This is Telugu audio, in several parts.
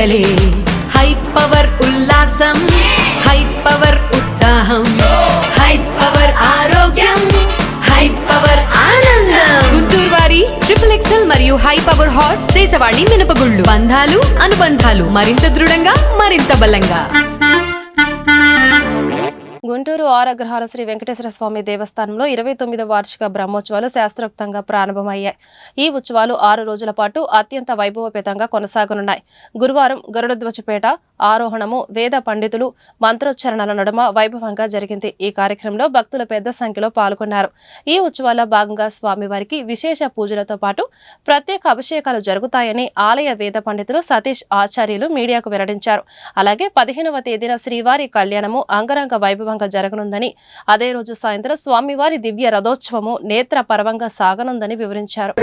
పండగలే హై పవర్ ఉల్లాసం హై పవర్ ఉత్సాహం హై పవర్ ఆరోగ్యం హై పవర్ ఆనందం గుంటూరు వారి XXL మరియు హై పవర్ హార్స్ దేశవాళీ మినపగుళ్ళు బంధాలు అనుబంధాలు మరింత దృఢంగా మరింత బలంగా. గుంటూరు ఆరగ్రహార శ్రీ వెంకటేశ్వర స్వామి దేవస్థానంలో 29వ వార్షిక బ్రహ్మోత్సవాలు శాస్త్రోక్తంగా ప్రారంభమయ్యాయి. ఈ ఉత్సవాలు 6 రోజుల పాటు అత్యంత వైభవపేతంగా కొనసాగనున్నాయి. గురువారం గరుడధ్వజపేట ఆరోహణము వేద పండితులు మంత్రోచ్చరణల నడుమ వైభవంగా జరిగింది. ఈ కార్యక్రమంలో భక్తులు పెద్ద సంఖ్యలో పాల్గొన్నారు. ఈ ఉత్సవాల్లో భాగంగా స్వామివారికి విశేష పూజలతో పాటు ప్రత్యేక అభిషేకాలు జరుగుతాయని ఆలయ వేద పండితులు సతీష్ ఆచార్యులు మీడియాకు వెల్లడించారు. అలాగే 15వ తేదీన శ్రీవారి కళ్యాణము అంగరంగ వైభవంగా జరగనుందని, అదే రోజు సాయంత్రం స్వామివారి దివ్య రథోత్సవము నేత్ర పర్వంగా సాగనుందని వివరించారు.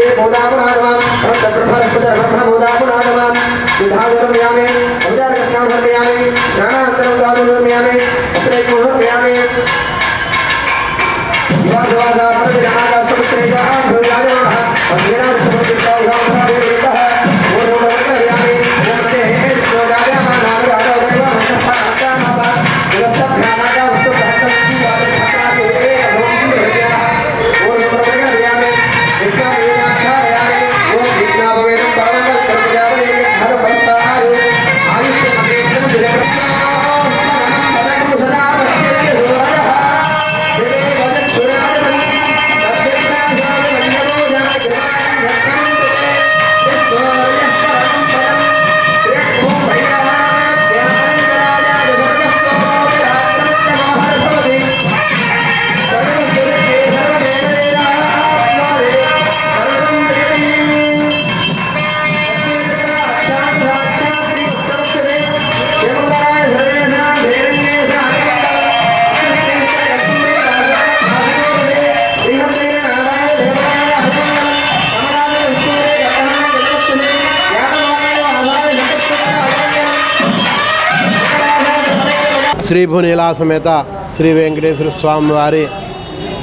శ్రీ భూనీలా సమేత శ్రీ వెంకటేశ్వర స్వామి వారి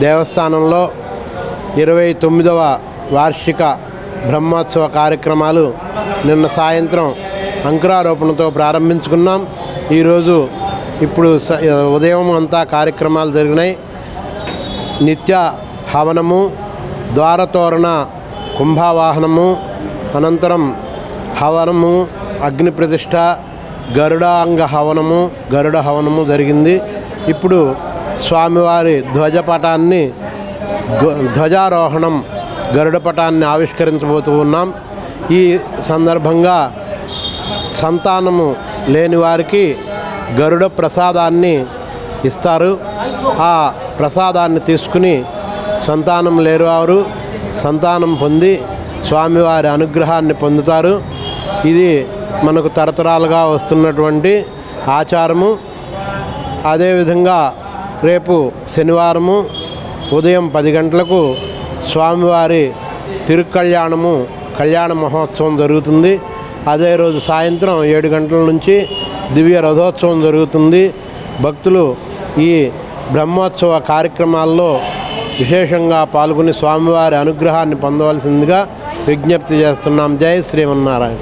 దేవస్థానంలో 29వ వార్షిక బ్రహ్మోత్సవ కార్యక్రమాలు నిన్న సాయంత్రం అంకురారోపణతో ప్రారంభించుకున్నాం. ఈరోజు ఇప్పుడు ఉదయం అంతా కార్యక్రమాలు జరిగినాయి. నిత్య హవనము, ద్వారతోరణ కుంభావాహనము, అనంతరం హవనము, అగ్ని ప్రతిష్ఠ, గరుడాంగ హవనము, గరుడ హవనము జరిగింది. ఇప్పుడు స్వామివారి ధ్వజారోహణం గరుడ పటాన్ని ఆవిష్కరించబోతూ ఉన్నాం. ఈ సందర్భంగా సంతానము లేని వారికి గరుడ ప్రసాదాన్ని ఇస్తారు. ఆ ప్రసాదాన్ని తీసుకుని సంతానం లేని వారు సంతానం పొంది స్వామివారి అనుగ్రహాన్ని పొందుతారు. ఇది మనకు తరతరాలుగా వస్తున్నటువంటి ఆచారము. అదేవిధంగా రేపు శనివారము ఉదయం 10 గంటలకు స్వామివారి తిరుకళ్యాణము, కళ్యాణ మహోత్సవం జరుగుతుంది. అదే రోజు సాయంత్రం 7 గంటల నుంచి దివ్య రథోత్సవం జరుగుతుంది. భక్తులు ఈ బ్రహ్మోత్సవ కార్యక్రమాల్లో విశేషంగా పాల్గొని స్వామివారి అనుగ్రహాన్ని పొందవలసిందిగా విజ్ఞప్తి చేస్తున్నాం. జై శ్రీమన్నారాయణ.